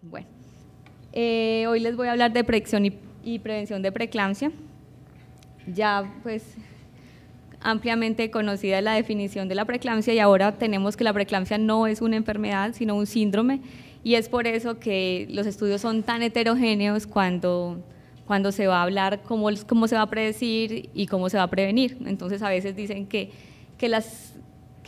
Bueno, hoy les voy a hablar de predicción y prevención de preeclampsia. Ya pues ampliamente conocida la definición de la preeclampsia, y ahora tenemos que la preeclampsia no es una enfermedad sino un síndrome, y es por eso que los estudios son tan heterogéneos cuando se va a hablar cómo se va a predecir y cómo se va a prevenir. Entonces a veces dicen que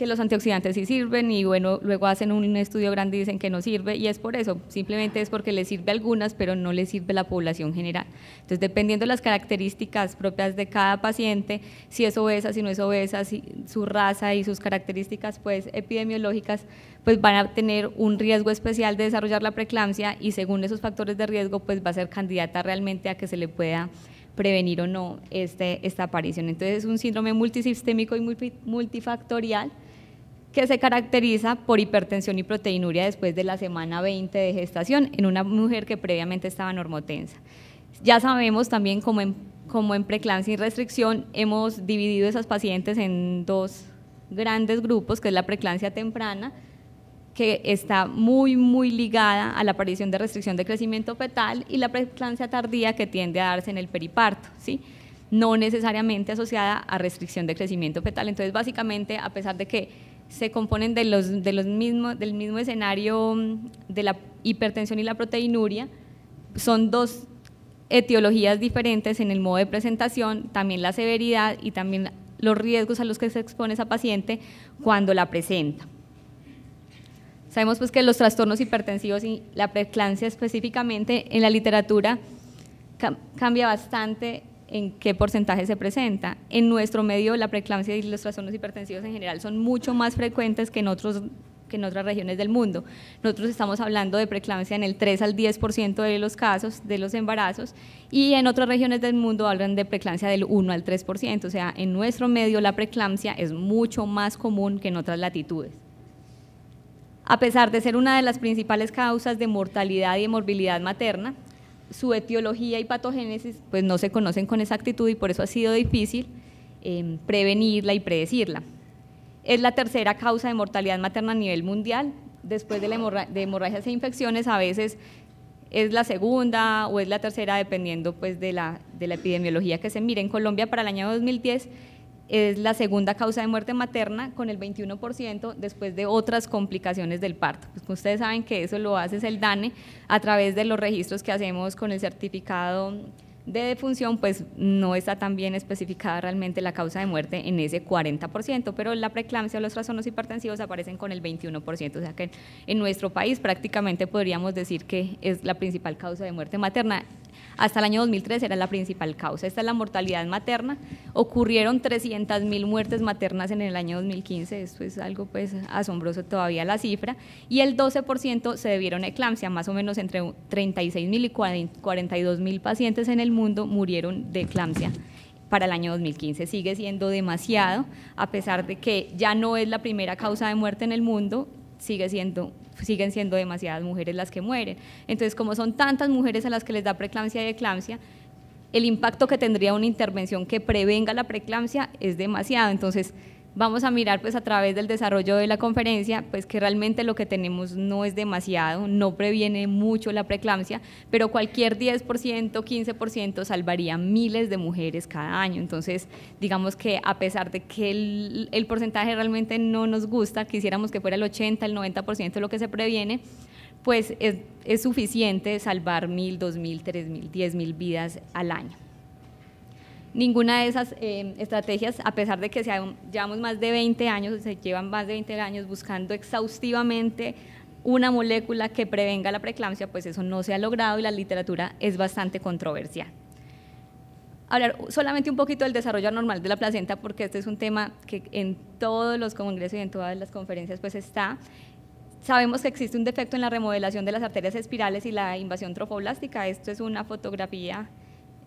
los antioxidantes sí sirven, y bueno, luego hacen un estudio grande y dicen que no sirve, y es por eso, simplemente es porque les sirve a algunas, pero no les sirve a la población general. Entonces, dependiendo de las características propias de cada paciente, si es obesa, si no es obesa, si su raza y sus características pues epidemiológicas, pues van a tener un riesgo especial de desarrollar la preeclampsia, y según esos factores de riesgo, pues va a ser candidata realmente a que se le pueda prevenir o no esta aparición. Entonces, es un síndrome multisistémico y multifactorial que se caracteriza por hipertensión y proteinuria después de la semana 20 de gestación en una mujer que previamente estaba normotensa. Ya sabemos también, como en preeclampsia y restricción, hemos dividido esas pacientes en dos grandes grupos, que es la preeclampsia temprana, que está muy ligada a la aparición de restricción de crecimiento fetal, y la preeclampsia tardía, que tiende a darse en el periparto, ¿sí? No necesariamente asociada a restricción de crecimiento fetal. Entonces, básicamente, a pesar de que se componen del mismo escenario de la hipertensión y la proteinuria, son dos etiologías diferentes en el modo de presentación, también la severidad y también los riesgos a los que se expone esa paciente cuando la presenta. Sabemos pues que los trastornos hipertensivos y la preeclampsia específicamente en la literatura cambia bastante en qué porcentaje se presenta. En nuestro medio, la preeclampsia y los trastornos hipertensivos en general son mucho más frecuentes que en otras regiones del mundo. Nosotros estamos hablando de preeclampsia en el 3 al 10% de los casos de los embarazos, y en otras regiones del mundo hablan de preeclampsia del 1 al 3%, o sea, en nuestro medio la preeclampsia es mucho más común que en otras latitudes. A pesar de ser una de las principales causas de mortalidad y de morbilidad materna, su etiología y patogénesis pues no se conocen con exactitud, y por eso ha sido difícil prevenirla y predecirla. Es la tercera causa de mortalidad materna a nivel mundial, después de hemorragias e infecciones. A veces es la segunda o es la tercera, dependiendo pues de la epidemiología que se mire. En Colombia, para el año 2010, es la segunda causa de muerte materna, con el 21%, después de otras complicaciones del parto. Pues ustedes saben que eso lo hace el DANE a través de los registros que hacemos con el certificado de defunción, pues no está tan bien especificada realmente la causa de muerte en ese 40%, pero la preeclampsia o los trastornos hipertensivos aparecen con el 21%, o sea que en nuestro país prácticamente podríamos decir que es la principal causa de muerte materna. Hasta el año 2003 era la principal causa. Esta es la mortalidad materna. Ocurrieron 300.000 muertes maternas en el año 2015, esto es algo pues asombroso todavía la cifra, y el 12% se debieron a eclampsia. Más o menos entre 36.000 y 42.000 pacientes en el mundo murieron de eclampsia para el año 2015. Sigue siendo demasiado, a pesar de que ya no es la primera causa de muerte en el mundo, siguen siendo demasiadas mujeres las que mueren. Entonces, como son tantas mujeres a las que les da preeclampsia y eclampsia, el impacto que tendría una intervención que prevenga la preeclampsia es demasiado. Entonces, vamos a mirar pues a través del desarrollo de la conferencia pues que realmente lo que tenemos no es demasiado, no previene mucho la preeclampsia, pero cualquier 10%, 15% salvaría miles de mujeres cada año. Entonces, digamos que a pesar de que el porcentaje realmente no nos gusta, quisiéramos que fuera el 80, el 90% de lo que se previene, pues es suficiente salvar 1.000, 2.000, 3.000, 10.000 vidas al año. Ninguna de esas estrategias, a pesar de que llevamos más de 20 años, se llevan más de 20 años buscando exhaustivamente una molécula que prevenga la preeclampsia, pues eso no se ha logrado, y la literatura es bastante controversial. Hablar solamente un poquito del desarrollo anormal de la placenta, porque este es un tema que en todos los congresos y en todas las conferencias pues está. Sabemos que existe un defecto en la remodelación de las arterias espirales y la invasión trofoblástica. Esto es una fotografía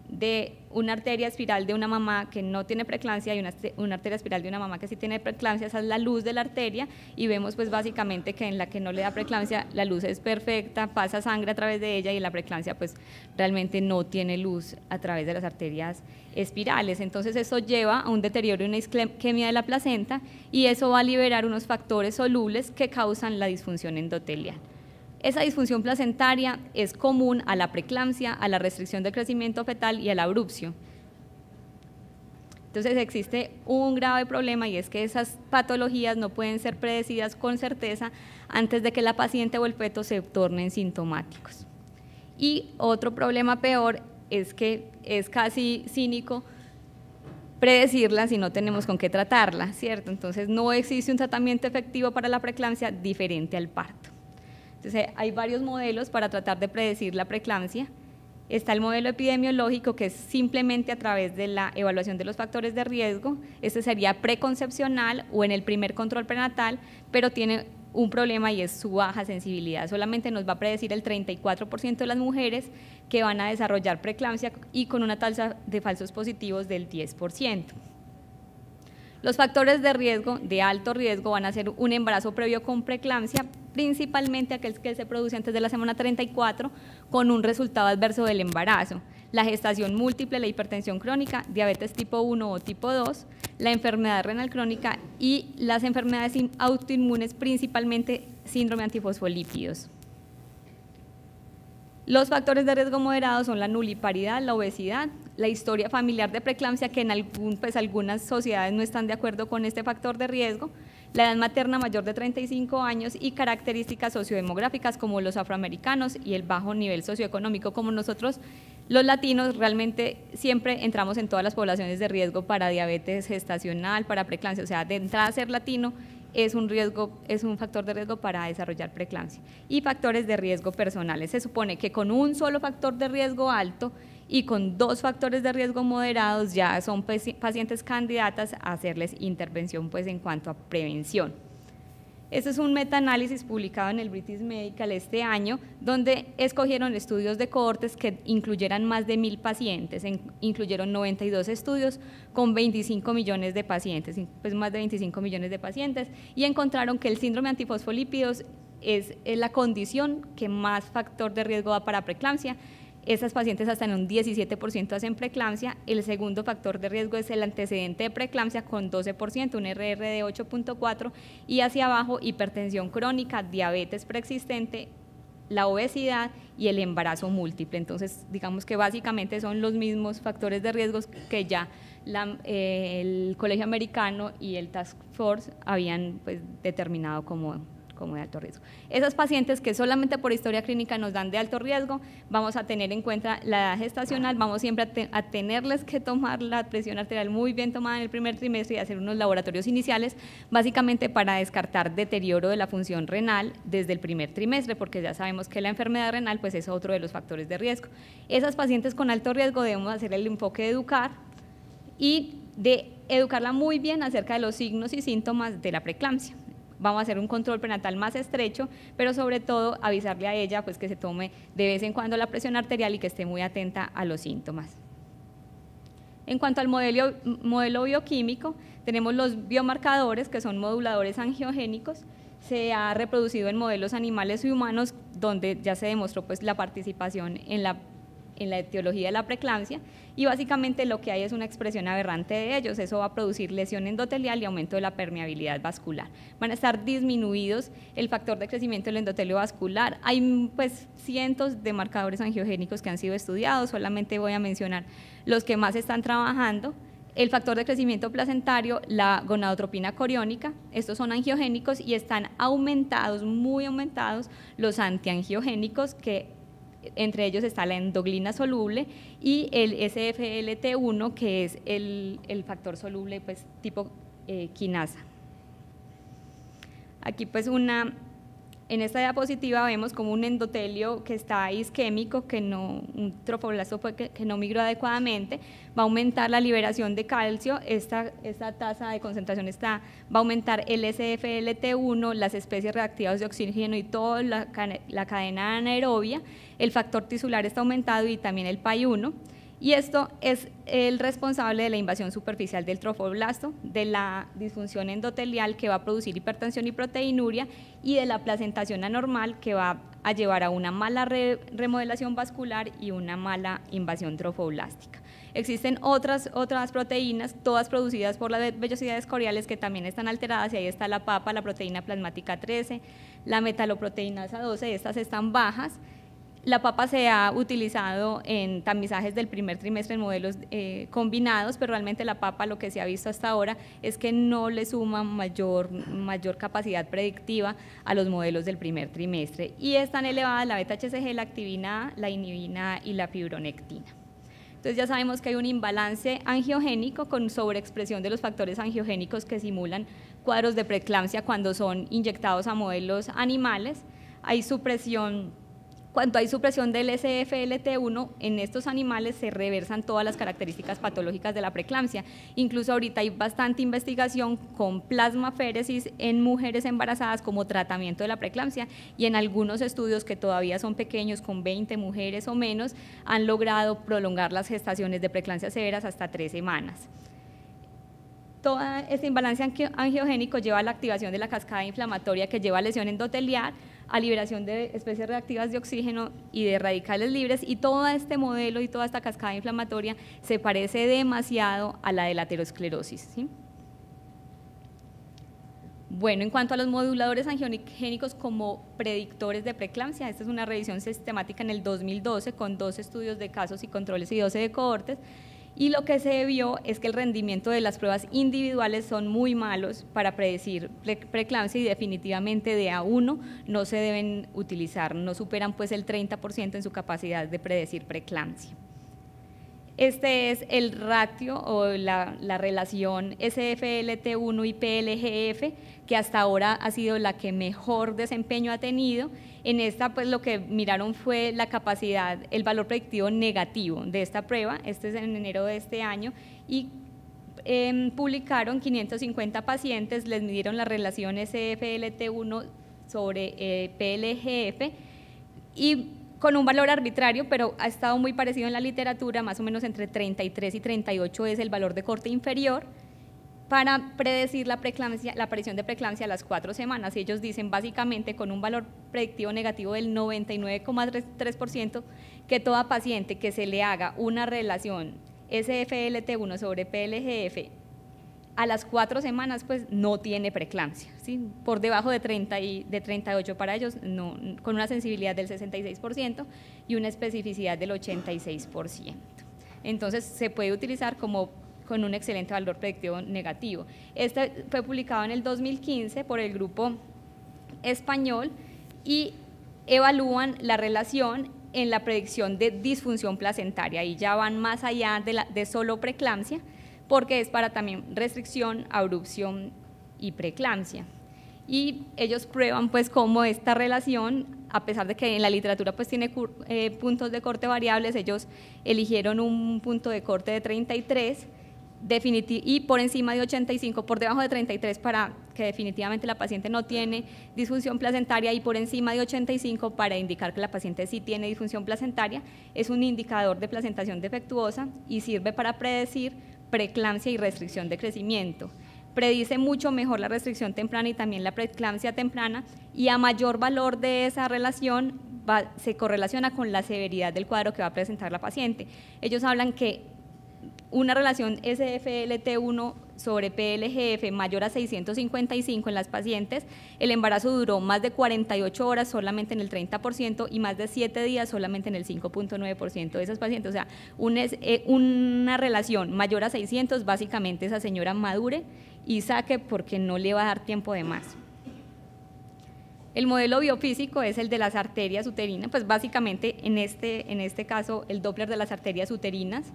de una arteria espiral de una mamá que no tiene preeclampsia y una arteria espiral de una mamá que sí tiene preeclampsia. Esa es la luz de la arteria, y vemos pues básicamente que en la que no le da preeclampsia la luz es perfecta, pasa sangre a través de ella, y en la preeclampsia pues realmente no tiene luz a través de las arterias espirales. Entonces eso lleva a un deterioro y una isquemia de la placenta, y eso va a liberar unos factores solubles que causan la disfunción endotelial. Esa disfunción placentaria es común a la preeclampsia, a la restricción del crecimiento fetal y al abrupcio. Entonces existe un grave problema y es que esas patologías no pueden ser predecidas con certeza antes de que la paciente o el feto se tornen sintomáticos. Y otro problema peor es que es casi cínico predecirla si no tenemos con qué tratarla, ¿cierto? Entonces no existe un tratamiento efectivo para la preeclampsia diferente al parto. Entonces hay varios modelos para tratar de predecir la preeclampsia. Está el modelo epidemiológico, que es simplemente a través de la evaluación de los factores de riesgo. Este sería preconcepcional o en el primer control prenatal, pero tiene un problema y es su baja sensibilidad. Solamente nos va a predecir el 34% de las mujeres que van a desarrollar preeclampsia y con una tasa de falsos positivos del 10%. Los factores de riesgo, de alto riesgo, van a ser un embarazo previo con preeclampsia, principalmente aquel que se produce antes de la semana 34, con un resultado adverso del embarazo, la gestación múltiple, la hipertensión crónica, diabetes tipo 1 o tipo 2, la enfermedad renal crónica y las enfermedades autoinmunes, principalmente síndrome antifosfolípidos. Los factores de riesgo moderados son la nuliparidad, la obesidad, la historia familiar de preeclampsia, que en algunas sociedades no están de acuerdo con este factor de riesgo, la edad materna mayor de 35 años y características sociodemográficas como los afroamericanos y el bajo nivel socioeconómico. Como nosotros los latinos realmente siempre entramos en todas las poblaciones de riesgo para diabetes gestacional, para preeclampsia, o sea, de entrada ser latino es un factor de riesgo para desarrollar preeclampsia. Y factores de riesgo personales, se supone que con un solo factor de riesgo alto y con 2 factores de riesgo moderados ya son pacientes candidatas a hacerles intervención en cuanto a prevención. Este es un metaanálisis publicado en el British Medical este año, donde escogieron estudios de cohortes que incluyeran más de 1000 pacientes, incluyeron 92 estudios con 25 millones de pacientes, más de 25 millones de pacientes, y encontraron que el síndrome antifosfolípidos es la condición que más factor de riesgo da para preeclampsia. Esas pacientes hasta en un 17% hacen preeclampsia. El segundo factor de riesgo es el antecedente de preeclampsia con 12%, un RR de 8.4, y hacia abajo hipertensión crónica, diabetes preexistente, la obesidad y el embarazo múltiple. Entonces, digamos que básicamente son los mismos factores de riesgos que ya el Colegio Americano y el Task Force habían determinado como de alto riesgo. Esas pacientes que solamente por historia clínica nos dan de alto riesgo, vamos a tener en cuenta la edad gestacional, vamos siempre a tenerles que tomar la presión arterial muy bien tomada en el primer trimestre y hacer unos laboratorios iniciales, básicamente para descartar deterioro de la función renal desde el primer trimestre, porque ya sabemos que la enfermedad renal es otro de los factores de riesgo. Esas pacientes con alto riesgo debemos hacer el enfoque de educar y de educarla muy bien acerca de los signos y síntomas de la preeclampsia. Vamos a hacer un control prenatal más estrecho, pero sobre todo avisarle a ella que se tome de vez en cuando la presión arterial y que esté muy atenta a los síntomas. En cuanto al modelo bioquímico, tenemos los biomarcadores, que son moduladores angiogénicos. Se ha reproducido en modelos animales y humanos, donde ya se demostró la participación en la etiología de la preeclampsia, y básicamente lo que hay es una expresión aberrante de ellos. Eso va a producir lesión endotelial y aumento de la permeabilidad vascular. Van a estar disminuidos el factor de crecimiento del endotelio vascular. Hay cientos de marcadores angiogénicos que han sido estudiados, solamente voy a mencionar los que más están trabajando. El factor de crecimiento placentario, la gonadotropina coriónica, estos son angiogénicos y están aumentados, muy aumentados, los antiangiogénicos, que entre ellos está la endoglina soluble y el SFLT1, que es el factor soluble tipo quinasa. Aquí en esta diapositiva vemos como un endotelio que está isquémico, un trofoblasto que no migró adecuadamente, va a aumentar la liberación de calcio, esta tasa de concentración va a aumentar el SFLT1, las especies reactivas de oxígeno y toda la cadena anaerobia, el factor tisular está aumentado y también el PAI1. Y esto es el responsable de la invasión superficial del trofoblasto, de la disfunción endotelial que va a producir hipertensión y proteinuria, y de la placentación anormal que va a llevar a una mala remodelación vascular y una mala invasión trofoblástica. Existen otras proteínas, todas producidas por las vellosidades coriales, que también están alteradas, y ahí está la PAPA, la proteína plasmática 13, la metaloproteinasa 12, estas están bajas. La PAPA se ha utilizado en tamizajes del primer trimestre en modelos combinados, pero realmente la PAPA, lo que se ha visto hasta ahora es que no le suma mayor capacidad predictiva a los modelos del primer trimestre, y están elevadas la beta-HCG, la activina A, la inhibina A y la fibronectina. Entonces ya sabemos que hay un imbalance angiogénico con sobreexpresión de los factores angiogénicos que simulan cuadros de preeclampsia cuando son inyectados a modelos animales. Cuando hay supresión del SFLT1 en estos animales, se reversan todas las características patológicas de la preeclampsia. Incluso ahorita hay bastante investigación con plasmaféresis en mujeres embarazadas como tratamiento de la preeclampsia, y en algunos estudios que todavía son pequeños, con 20 mujeres o menos, han logrado prolongar las gestaciones de preeclampsia severas hasta 3 semanas. Toda este imbalance angiogénico lleva a la activación de la cascada inflamatoria, que lleva a lesión endotelial, a liberación de especies reactivas de oxígeno y de radicales libres, y todo este modelo y toda esta cascada inflamatoria se parece demasiado a la de la aterosclerosis, ¿sí? Bueno, en cuanto a los moduladores angiogénicos como predictores de preeclampsia, esta es una revisión sistemática en el 2012 con 2 estudios de casos y controles y 12 de cohortes, y lo que se vio es que el rendimiento de las pruebas individuales son muy malos para predecir preeclampsia, y definitivamente de A1 no se deben utilizar, no superan pues el 30% en su capacidad de predecir preeclampsia. Este es el ratio o la relación SFLT1 y PLGF, que hasta ahora ha sido la que mejor desempeño ha tenido. En esta, pues lo que miraron fue la capacidad, el valor predictivo negativo de esta prueba. Este es en enero de este año, y publicaron 550 pacientes, les midieron la relación SFLT1 sobre PLGF, y con un valor arbitrario, pero ha estado muy parecido en la literatura, más o menos entre 33 y 38 es el valor de corte inferior, para predecir la aparición de preeclampsia a las 4 semanas. Y ellos dicen básicamente, con un valor predictivo negativo del 99,3%, que toda paciente que se le haga una relación SFLT1 sobre PLGF a las 4 semanas, pues no tiene preeclampsia, ¿sí? Por debajo de 38 para ellos, no, con una sensibilidad del 66% y una especificidad del 86%. Entonces se puede utilizar con un excelente valor predictivo negativo. Este fue publicado en el 2015 por el grupo español, y evalúan la relación en la predicción de disfunción placentaria, y ya van más allá de solo preeclampsia, porque es para también restricción, abrupción y preeclampsia. Y ellos prueban pues cómo esta relación, a pesar de que en la literatura pues tiene puntos de corte variables, ellos eligieron un punto de corte de 33 y por encima de 85, por debajo de 33 para que definitivamente la paciente no tiene disfunción placentaria, y por encima de 85 para indicar que la paciente sí tiene disfunción placentaria. Es un indicador de placentación defectuosa y sirve para predecir preeclampsia y restricción de crecimiento. Predice mucho mejor la restricción temprana y también la preeclampsia temprana, y a mayor valor de esa relación se correlaciona con la severidad del cuadro que va a presentar la paciente. Ellos hablan que una relación SFLT1 sobre PLGF mayor a 655 en las pacientes, el embarazo duró más de 48 horas solamente en el 30% y más de 7 días solamente en el 5.9% de esas pacientes. O sea, una relación mayor a 600, básicamente esa señora madure y saque, porque no le va a dar tiempo de más. El modelo biofísico es el de las arterias uterinas, pues básicamente en este caso el Doppler de las arterias uterinas.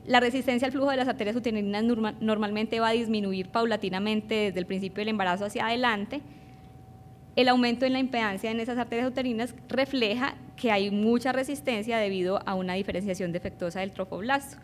La resistencia al flujo de las arterias uterinas normalmente va a disminuir paulatinamente desde el principio del embarazo hacia adelante. El aumento en la impedancia en esas arterias uterinas refleja que hay mucha resistencia debido a una diferenciación defectuosa del trofoblasto.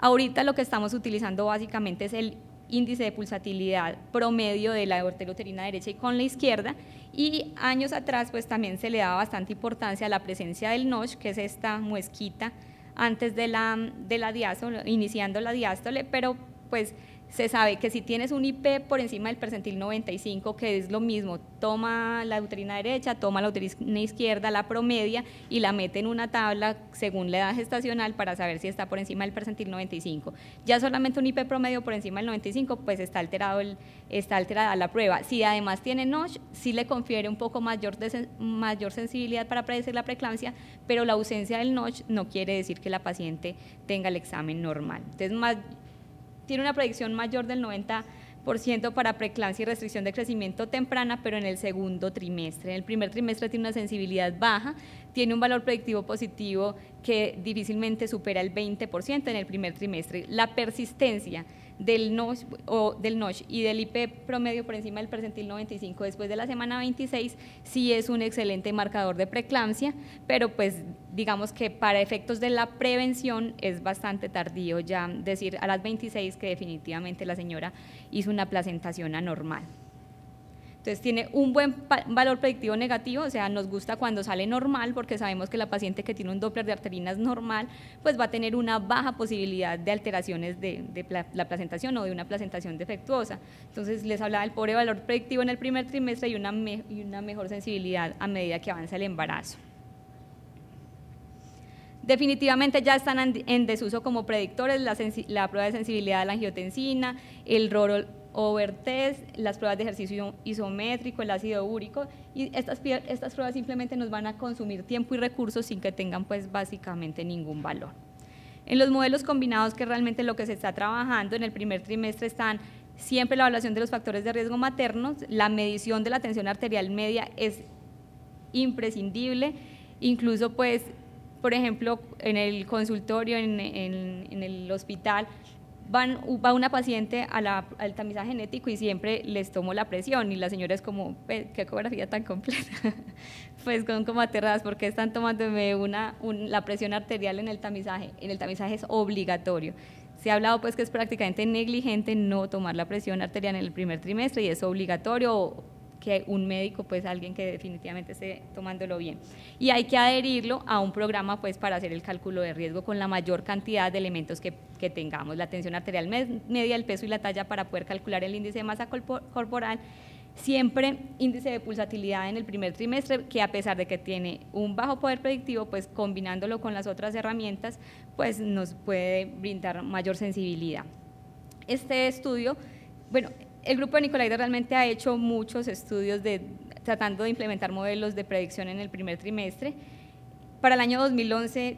Ahorita lo que estamos utilizando básicamente es el índice de pulsatilidad promedio de la arteria uterina derecha y con la izquierda, y años atrás pues también se le daba bastante importancia a la presencia del notch, que es esta muesquita antes de la diástole, iniciando la diástole, pero pues se sabe que si tienes un IP por encima del percentil 95, que es lo mismo, toma la uterina derecha, toma la uterina izquierda, la promedia y la mete en una tabla según la edad gestacional para saber si está por encima del percentil 95. Ya solamente un IP promedio por encima del 95, pues está alterada la prueba. Si además tiene NOSH, sí le confiere un poco mayor sensibilidad para predecir la preeclampsia, pero la ausencia del NOSH no quiere decir que la paciente tenga el examen normal. Entonces, tiene una predicción mayor del 90% para preeclampsia y restricción de crecimiento temprana, pero en el segundo trimestre. En el primer trimestre tiene una sensibilidad baja, tiene un valor predictivo positivo que difícilmente supera el 20% en el primer trimestre. La persistencia del NOSH y del IP promedio por encima del percentil 95 después de la semana 26 sí es un excelente marcador de preeclampsia, pero pues digamos que para efectos de la prevención es bastante tardío ya decir a las 26 que definitivamente la señora hizo una placentación anormal. Entonces tiene un buen valor predictivo negativo, o sea, nos gusta cuando sale normal porque sabemos que la paciente que tiene un Doppler de arterinas normal pues va a tener una baja posibilidad de alteraciones de la placentación o de una placentación defectuosa. Entonces les hablaba del pobre valor predictivo en el primer trimestre y una mejor sensibilidad a medida que avanza el embarazo. Definitivamente ya están en desuso como predictores la prueba de sensibilidad a la angiotensina, el roll-over test, las pruebas de ejercicio isométrico, el ácido úrico, y estas pruebas simplemente nos van a consumir tiempo y recursos sin que tengan pues básicamente ningún valor. En los modelos combinados, que realmente lo que se está trabajando en el primer trimestre, están siempre la evaluación de los factores de riesgo maternos, la medición de la tensión arterial media es imprescindible, incluso pues por ejemplo, en el consultorio, en el hospital, va una paciente al tamizaje genético y siempre les tomo la presión y la señora es como, qué ecografía tan completa, pues son como aterradas porque están tomándome la presión arterial en el tamizaje es obligatorio. Se ha hablado pues que es prácticamente negligente no tomar la presión arterial en el primer trimestre y es obligatorio que un médico, pues alguien que definitivamente esté tomándolo bien. Y hay que adherirlo a un programa pues para hacer el cálculo de riesgo con la mayor cantidad de elementos que tengamos, la tensión arterial media, el peso y la talla para poder calcular el índice de masa corporal, siempre índice de pulsatilidad en el primer trimestre, que a pesar de que tiene un bajo poder predictivo, pues combinándolo con las otras herramientas, pues nos puede brindar mayor sensibilidad. Este estudio, bueno, el grupo de Nicolaides realmente ha hecho muchos estudios tratando de implementar modelos de predicción en el primer trimestre. Para el año 2011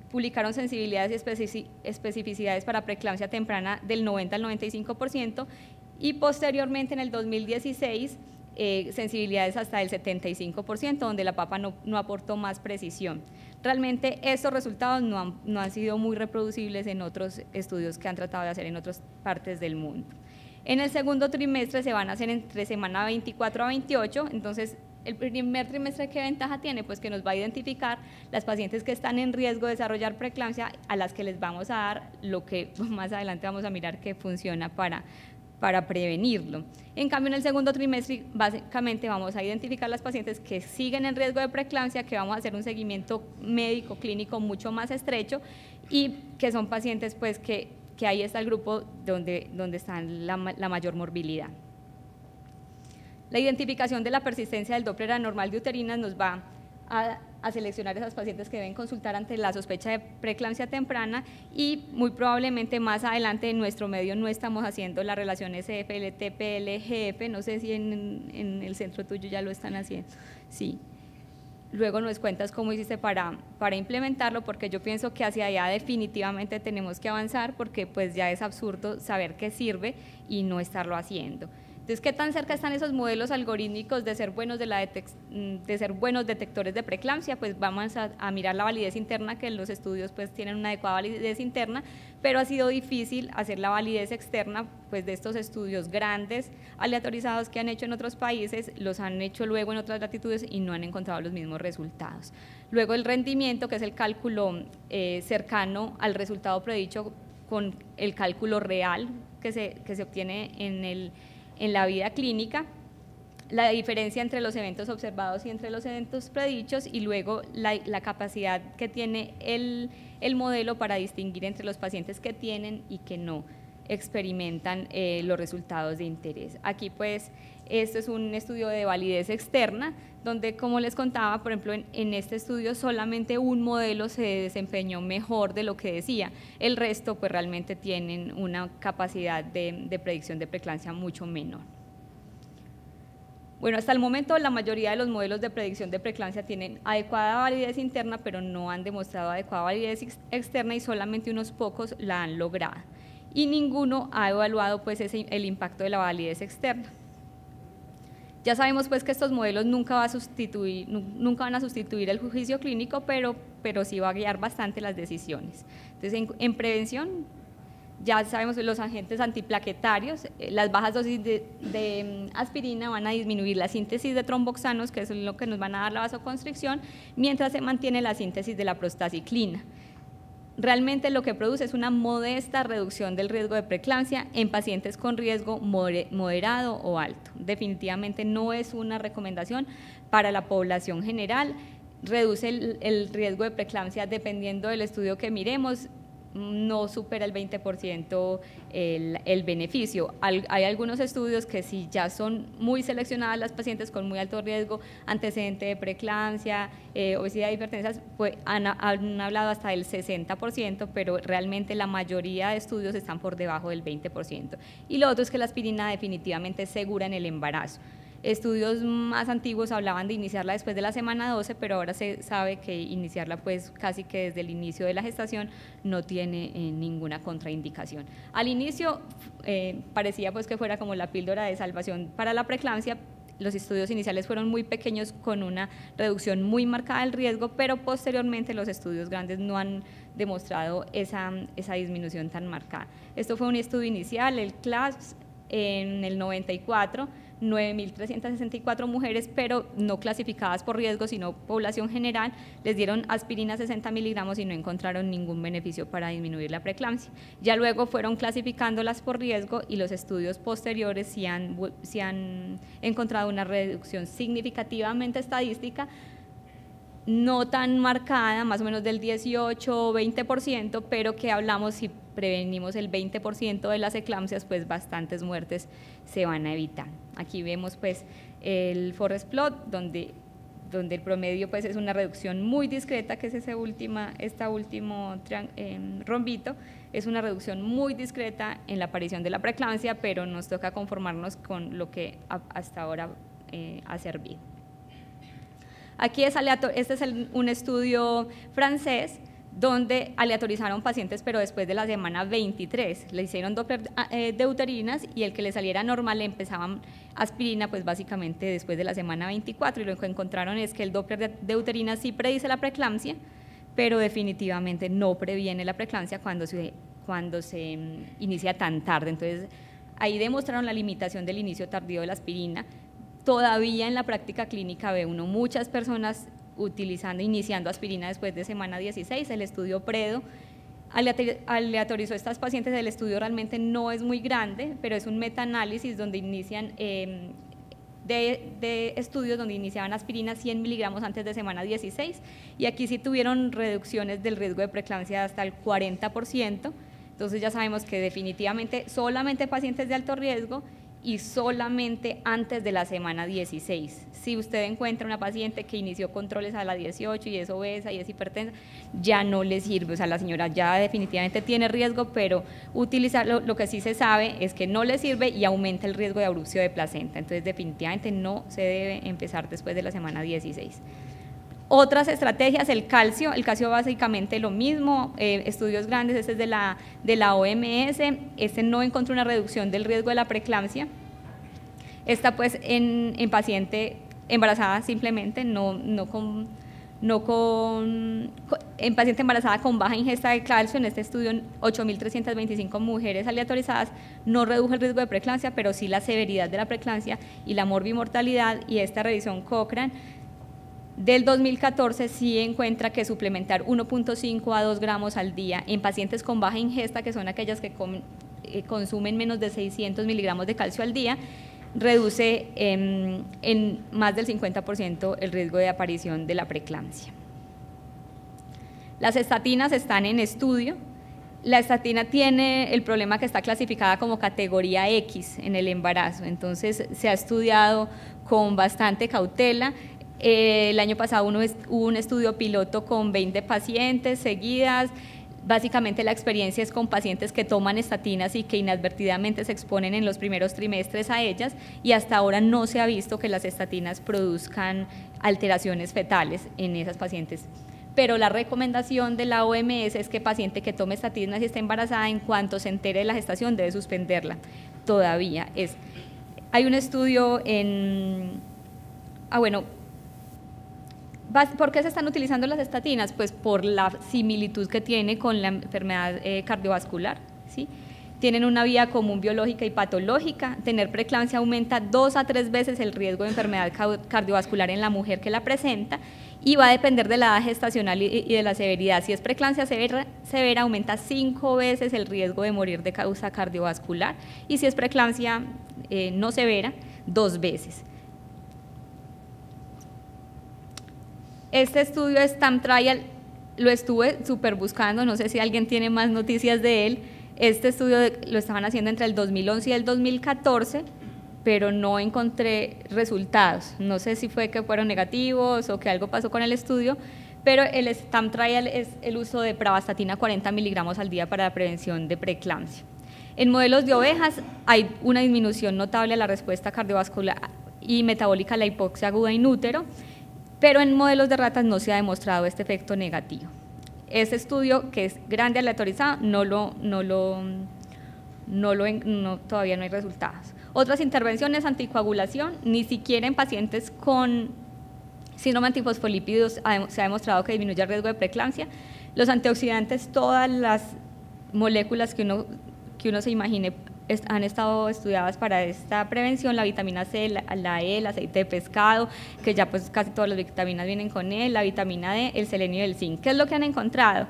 publicaron sensibilidades y especificidades para preeclampsia temprana del 90 al 95% y posteriormente en el 2016 sensibilidades hasta el 75%, donde la papa no aportó más precisión. Realmente estos resultados no han sido muy reproducibles en otros estudios que han tratado de hacer en otras partes del mundo. En el segundo trimestre se van a hacer entre semana 24 a 28, entonces el primer trimestre, ¿qué ventaja tiene? Pues que nos va a identificar las pacientes que están en riesgo de desarrollar preeclampsia, a las que les vamos a dar lo que más adelante vamos a mirar que funciona para prevenirlo. En cambio, en el segundo trimestre, básicamente vamos a identificar las pacientes que siguen en riesgo de preeclampsia, que vamos a hacer un seguimiento médico clínico mucho más estrecho y que son pacientes pues que ahí está el grupo donde está la mayor morbilidad. La identificación de la persistencia del Doppler anormal de uterinas nos va a seleccionar esas pacientes que deben consultar ante la sospecha de preeclampsia temprana y muy probablemente más adelante en nuestro medio no estamos haciendo la relación SFL, TPL, GF, no sé si en el centro tuyo ya lo están haciendo, sí. Luego nos cuentas cómo hiciste para implementarlo, porque yo pienso que hacia allá definitivamente tenemos que avanzar, porque pues ya es absurdo saber qué sirve y no estarlo haciendo. Entonces, ¿qué tan cerca están esos modelos algorítmicos de ser buenos, de ser buenos detectores de preeclampsia? Pues vamos a mirar la validez interna, que los estudios pues tienen una adecuada validez interna, pero ha sido difícil hacer la validez externa pues de estos estudios grandes, aleatorizados que han hecho en otros países, los han hecho luego en otras latitudes y no han encontrado los mismos resultados. Luego el rendimiento, que es el cálculo cercano al resultado predicho con el cálculo real que se obtiene en la vida clínica, la diferencia entre los eventos observados y entre los eventos predichos y luego la capacidad que tiene el modelo para distinguir entre los pacientes que tienen y que no experimentan los resultados de interés. Aquí pues esto es un estudio de validez externa, donde como les contaba, por ejemplo, en este estudio solamente un modelo se desempeñó mejor de lo que decía, el resto pues realmente tienen una capacidad de predicción de preeclampsia mucho menor. Bueno, hasta el momento la mayoría de los modelos de predicción de preeclampsia tienen adecuada validez interna, pero no han demostrado adecuada validez externa y solamente unos pocos la han logrado. Y ninguno ha evaluado pues el impacto de la validez externa. Ya sabemos pues que estos modelos nunca van a sustituir el juicio clínico, pero sí va a guiar bastante las decisiones. Entonces, en prevención, ya sabemos que los agentes antiplaquetarios, las bajas dosis de aspirina van a disminuir la síntesis de tromboxanos, que es lo que nos van a dar la vasoconstricción, mientras se mantiene la síntesis de la prostaciclina. Realmente lo que produce es una modesta reducción del riesgo de preeclampsia en pacientes con riesgo moderado o alto. Definitivamente no es una recomendación para la población general, reduce el riesgo de preeclampsia dependiendo del estudio que miremos, no supera el 20% el beneficio. Hay algunos estudios que sí ya son muy seleccionadas las pacientes con muy alto riesgo, antecedente de preeclampsia, obesidad, hipertensión, pues han hablado hasta del 60%, pero realmente la mayoría de estudios están por debajo del 20%. Y lo otro es que la aspirina definitivamente es segura en el embarazo. Estudios más antiguos hablaban de iniciarla después de la semana 12, pero ahora se sabe que iniciarla pues casi que desde el inicio de la gestación no tiene ninguna contraindicación. Al inicio parecía pues que fuera como la píldora de salvación para la preeclampsia. Los estudios iniciales fueron muy pequeños con una reducción muy marcada del riesgo, pero posteriormente los estudios grandes no han demostrado esa disminución tan marcada. Esto fue un estudio inicial, el CLASP, en el 94, 9.364 mujeres, pero no clasificadas por riesgo, sino población general, les dieron aspirina 60 miligramos y no encontraron ningún beneficio para disminuir la preeclampsia. Ya luego fueron clasificándolas por riesgo y los estudios posteriores sí han encontrado una reducción significativamente estadística, no tan marcada, más o menos del 18 o 20%, pero que hablamos si prevenimos el 20% de las eclampsias, pues bastantes muertes se van a evitar. Aquí vemos pues el forest plot, donde el promedio pues es una reducción muy discreta, que es este último rombito, es una reducción muy discreta en la aparición de la preeclampsia, pero nos toca conformarnos con lo que hasta ahora ha servido. Aquí es aleatorio, este es un estudio francés donde aleatorizaron pacientes, pero después de la semana 23, le hicieron Doppler de uterinas y el que le saliera normal le empezaban aspirina, pues básicamente después de la semana 24, y lo que encontraron es que el Doppler de uterinas sí predice la preeclampsia, pero definitivamente no previene la preeclampsia cuando se inicia tan tarde. Entonces, ahí demostraron la limitación del inicio tardío de la aspirina. Todavía en la práctica clínica ve uno muchas personas iniciando aspirina después de semana 16, el estudio PREDO aleatorizó a estas pacientes, el estudio realmente no es muy grande, pero es un metaanálisis donde inician de estudios donde iniciaban aspirina 100 miligramos antes de semana 16, y aquí sí tuvieron reducciones del riesgo de preeclampsia hasta el 40%, entonces ya sabemos que definitivamente solamente pacientes de alto riesgo y solamente antes de la semana 16. Si usted encuentra una paciente que inició controles a la 18 y es obesa y es hipertensa, ya no le sirve, o sea, la señora ya definitivamente tiene riesgo, pero utilizarlo, lo que sí se sabe es que no le sirve y aumenta el riesgo de abrupción de placenta, entonces definitivamente no se debe empezar después de la semana 16. Otras estrategias, el calcio básicamente lo mismo, estudios grandes, este es de la OMS, este no encontró una reducción del riesgo de la preeclampsia, esta pues en paciente embarazada simplemente, en paciente embarazada con baja ingesta de calcio, en este estudio 8.325 mujeres aleatorizadas, no redujo el riesgo de preeclampsia, pero sí la severidad de la preeclampsia y la morbimortalidad, y esta revisión Cochrane del 2014 sí encuentra que suplementar 1.5 a 2 gramos al día en pacientes con baja ingesta, que son aquellas que consumen menos de 600 miligramos de calcio al día, reduce en más del 50% el riesgo de aparición de la preeclampsia. Las estatinas están en estudio, La estatina tiene el problema que está clasificada como categoría X en el embarazo, entonces se ha estudiado con bastante cautela. El año pasado hubo un estudio piloto con 20 pacientes seguidas. Básicamente la experiencia es con pacientes que toman estatinas y que inadvertidamente se exponen en los primeros trimestres a ellas, y hasta ahora no se ha visto que las estatinas produzcan alteraciones fetales en esas pacientes. Pero la recomendación de la OMS es que paciente que tome estatinas y esté embarazada, en cuanto se entere de la gestación debe suspenderla. Todavía hay un estudio ¿por qué se están utilizando las estatinas? Pues por la similitud que tiene con la enfermedad cardiovascular, ¿sí? Tienen una vía común biológica y patológica. Tener preeclampsia aumenta 2 a 3 veces el riesgo de enfermedad cardiovascular en la mujer que la presenta, y va a depender de la edad gestacional y de la severidad. Si es preeclampsia severa, aumenta 5 veces el riesgo de morir de causa cardiovascular, y si es preeclampsia no severa, 2 veces. Este estudio de STAMP Trial lo estuve súper buscando, no sé si alguien tiene más noticias de él. Este estudio lo estaban haciendo entre el 2011 y el 2014, pero no encontré resultados. No sé si fue que fueron negativos o que algo pasó con el estudio, pero el STAMP Trial es el uso de pravastatina 40 miligramos al día para la prevención de preeclampsia. En modelos de ovejas hay una disminución notable de la respuesta cardiovascular y metabólica a la hipoxia aguda in útero, pero en modelos de ratas no se ha demostrado este efecto negativo. Ese estudio, que es grande aleatorizado, todavía no hay resultados. Otras intervenciones, anticoagulación, ni siquiera en pacientes con síndrome antifosfolípidos se ha demostrado que disminuye el riesgo de preeclampsia. Los antioxidantes, todas las moléculas que uno se imagine han estado estudiadas para esta prevención: la vitamina C, la E, el aceite de pescado, que ya pues casi todas las vitaminas vienen con él, la vitamina D, el selenio y el zinc. ¿Qué es lo que han encontrado?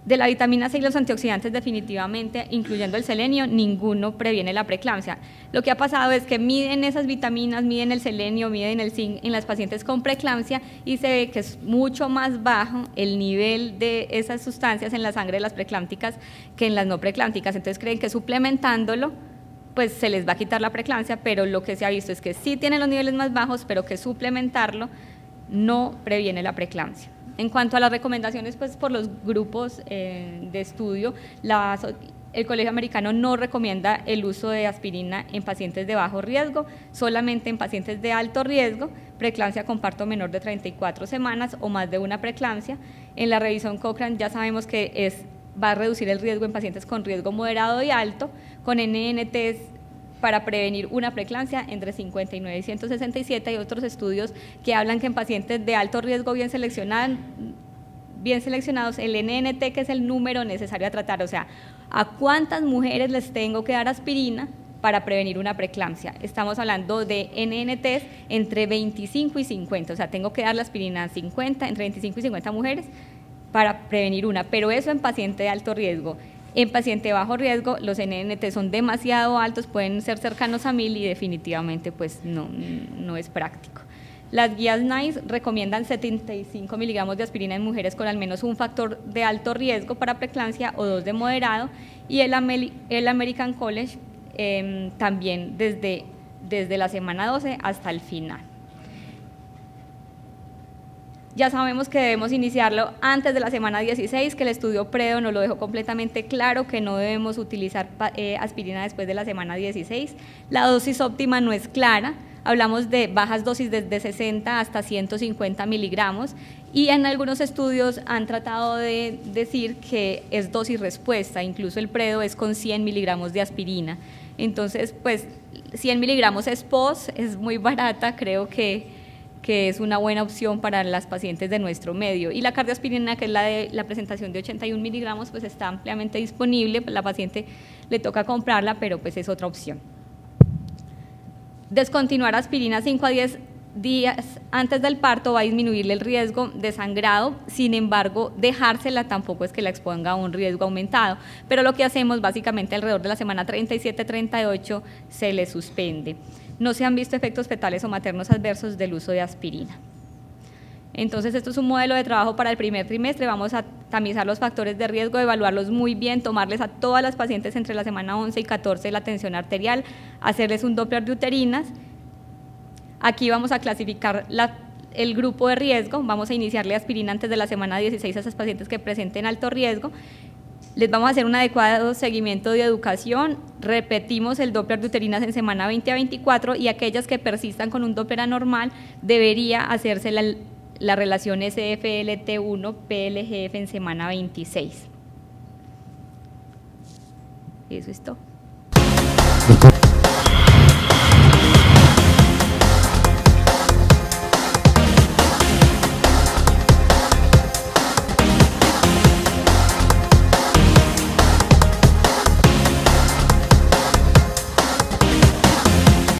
De la vitamina C y los antioxidantes, definitivamente, incluyendo el selenio, ninguno previene la preeclampsia. Lo que ha pasado es que miden esas vitaminas, miden el selenio, miden el zinc en las pacientes con preeclampsia, y se ve que es mucho más bajo el nivel de esas sustancias en la sangre de las preeclámpticas que en las no preeclámpticas. Entonces creen que suplementándolo pues se les va a quitar la preeclampsia, pero lo que se ha visto es que sí tienen los niveles más bajos, pero que suplementarlo no previene la preeclampsia. En cuanto a las recomendaciones, pues por los grupos de estudio, el Colegio Americano no recomienda el uso de aspirina en pacientes de bajo riesgo, solamente en pacientes de alto riesgo, preeclampsia con parto menor de 34 semanas o más de una preeclampsia. En la revisión Cochrane ya sabemos que va a reducir el riesgo en pacientes con riesgo moderado y alto, con NNTs para prevenir una preeclampsia entre 59 y 167. Hay otros estudios que hablan que en pacientes de alto riesgo bien seleccionados, el NNT, que es el número necesario a tratar, o sea, ¿a cuántas mujeres les tengo que dar aspirina para prevenir una preeclampsia? Estamos hablando de NNTs entre 25 y 50, o sea, tengo que dar la aspirina a entre 25 y 50 mujeres para prevenir una, pero eso en paciente de alto riesgo. En paciente de bajo riesgo, los NNT son demasiado altos, pueden ser cercanos a 1000 y definitivamente pues no es práctico. Las guías NICE recomiendan 75 miligramos de aspirina en mujeres con al menos un factor de alto riesgo para preeclampsia o 2 de moderado, y el American College también desde la semana 12 hasta el final. Ya sabemos que debemos iniciarlo antes de la semana 16, que el estudio PREDO nos lo dejó completamente claro, que no debemos utilizar aspirina después de la semana 16. La dosis óptima no es clara, hablamos de bajas dosis desde 60 hasta 150 miligramos, y en algunos estudios han tratado de decir que es dosis respuesta, incluso el PREDO es con 100 miligramos de aspirina. Entonces, pues 100 miligramos es es muy barata, creo que es una buena opción para las pacientes de nuestro medio. Y la cardioaspirina, que es la presentación de 81 miligramos, pues está ampliamente disponible, la paciente le toca comprarla, pero pues es otra opción. Descontinuar aspirina 5 a 10 días antes del parto va a disminuirle el riesgo de sangrado, sin embargo, dejársela tampoco es que la exponga a un riesgo aumentado, pero lo que hacemos básicamente alrededor de la semana 37-38 se le suspende. No se han visto efectos fetales o maternos adversos del uso de aspirina. Entonces, esto es un modelo de trabajo para el primer trimestre. Vamos a tamizar los factores de riesgo, evaluarlos muy bien, tomarles a todas las pacientes entre la semana 11 y 14 la tensión arterial, hacerles un Doppler de uterinas. Aquí vamos a clasificar el grupo de riesgo, vamos a iniciarle aspirina antes de la semana 16 a esas pacientes que presenten alto riesgo. Les vamos a hacer un adecuado seguimiento de educación, repetimos el Doppler de uterinas en semana 20 a 24 y aquellas que persistan con un Doppler anormal debería hacerse la relación SFLT1-PLGF en semana 26. Eso es todo.